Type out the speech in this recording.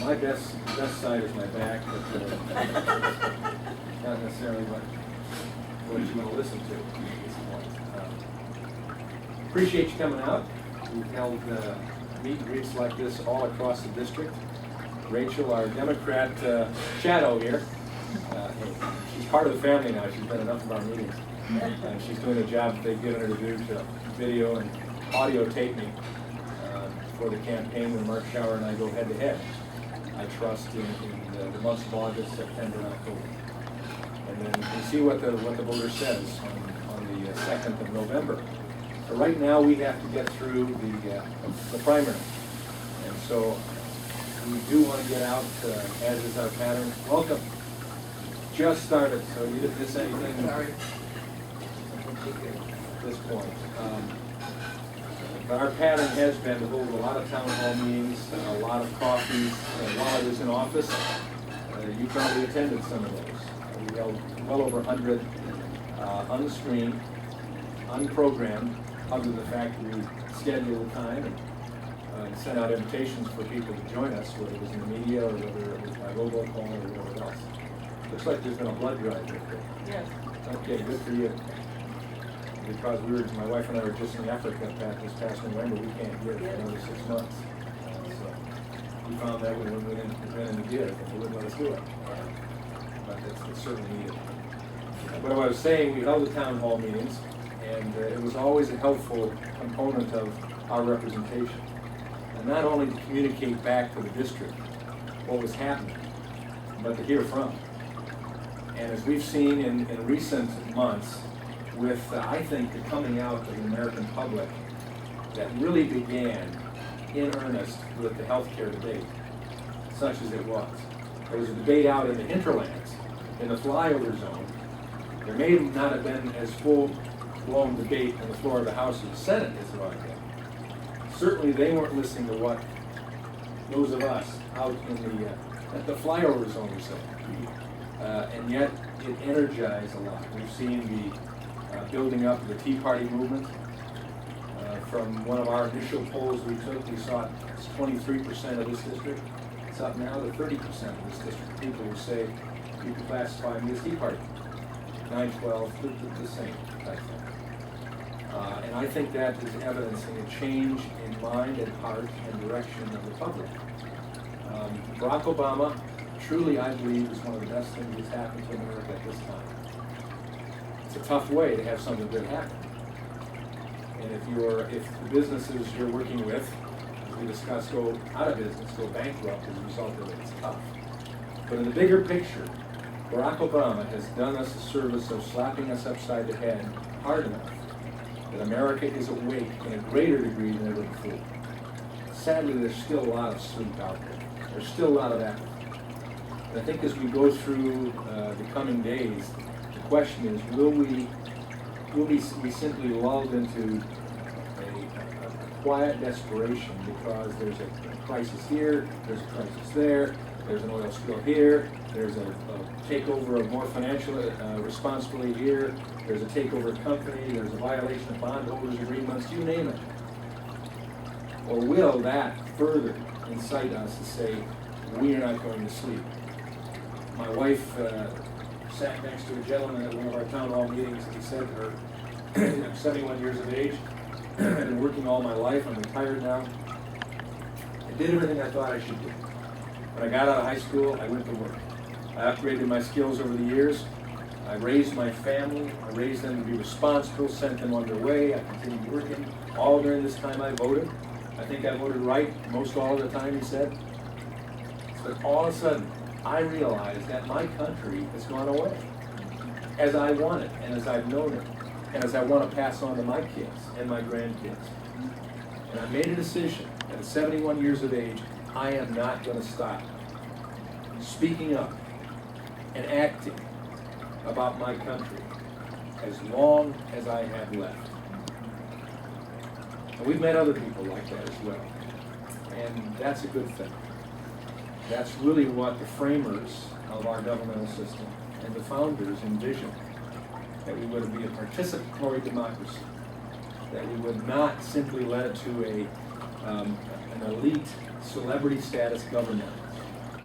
My best side is my back, but not necessarily what you want to listen to at this point. Appreciate you coming out. We've held meet and greets like this all across the district. Rachel, our Democrat shadow here, she's part of the family now. She's been enough of our meetings. And she's doing a job that they've given her to do to video and audio tape me for the campaign when Mark Schauer and I go head to head. I trust in the months of August, September, and October. And then we see what the voter says on the 2nd of November. So right now we have to get through the primary. And so we do want to get out, as is our pattern. Welcome. Just started, so you didn't miss anything. Sorry. At this point. But our pattern has been to hold a lot of town hall meetings, a lot of coffees. While I was in office, you probably attended some of those. We held well over 100 unscreened, unprogrammed, other than the fact that we scheduled a time and sent out invitations for people to join us, whether it was in the media or whether it was by robocall or whatever else. Looks like there's been a blood drive here. Yes. Okay, good for you. Because my wife and I were just in Africa this past November, we can't give for another 6 months. So we found that when we went in to give, and they wouldn't let us do it. But it's certainly needed. But what I was saying, we held the town hall meetings, and it was always a helpful component of our representation. And not only to communicate back to the district what was happening, but to hear from. And as we've seen in recent months, with, I think, the coming out of the American public that really began in earnest with the healthcare debate, such as it was. There was a debate out in the hinterlands, in the flyover zone. There may not have been as full-blown debate on the floor of the House and the Senate as there are today. Certainly they weren't listening to what those of us out in the flyover zone were saying. And yet it energized a lot. We've seen the building up the Tea Party movement. From one of our initial polls we took, we saw it's 23% of this district. It's up now to 30% of this district. People who say you can classify me as Tea Party. 9, 12, the same type thing. And I think that is evidencing a change in mind and heart and direction of the public. Barack Obama, truly I believe, is one of the best things that's happened to America at this time. It's a tough way to have something good happen. And if the businesses you're working with, as we discussed, go out of business, go bankrupt as a result of it, it's tough. But in the bigger picture, Barack Obama has done us a service of slapping us upside the head hard enough that America is awake in a greater degree than ever before. Sadly, there's still a lot of sleep out there. There's still a lot of apathy. And I think as we go through the coming days, the question is, will we be simply lulled into a quiet desperation because there's a crisis here, there's a crisis there, there's an oil spill here, there's a takeover of more financial responsibility here, there's a takeover of company, there's a violation of bondholders' agreements, you name it. Or will that further incite us to say, we are not going to sleep? My wife sat next to a gentleman at one of our town hall meetings, and he said to her, I'm 71 years of age, I've been working all my life, I'm retired now. I did everything I thought I should do. When I got out of high school, I went to work. I upgraded my skills over the years. I raised my family. I raised them to be responsible, sent them on their way. I continued working. All during this time I voted. I think I voted right most all of the time, he said. But all of a sudden, I realized that my country has gone away as I want it and as I've known it and as I want to pass on to my kids and my grandkids. And I made a decision at 71 years of age, I am not going to stop speaking up and acting about my country as long as I have left. And we've met other people like that as well. And that's a good thing. That's really what the framers of our governmental system and the founders envisioned, that we would be a participatory democracy, that we would not simply let it to an elite celebrity status government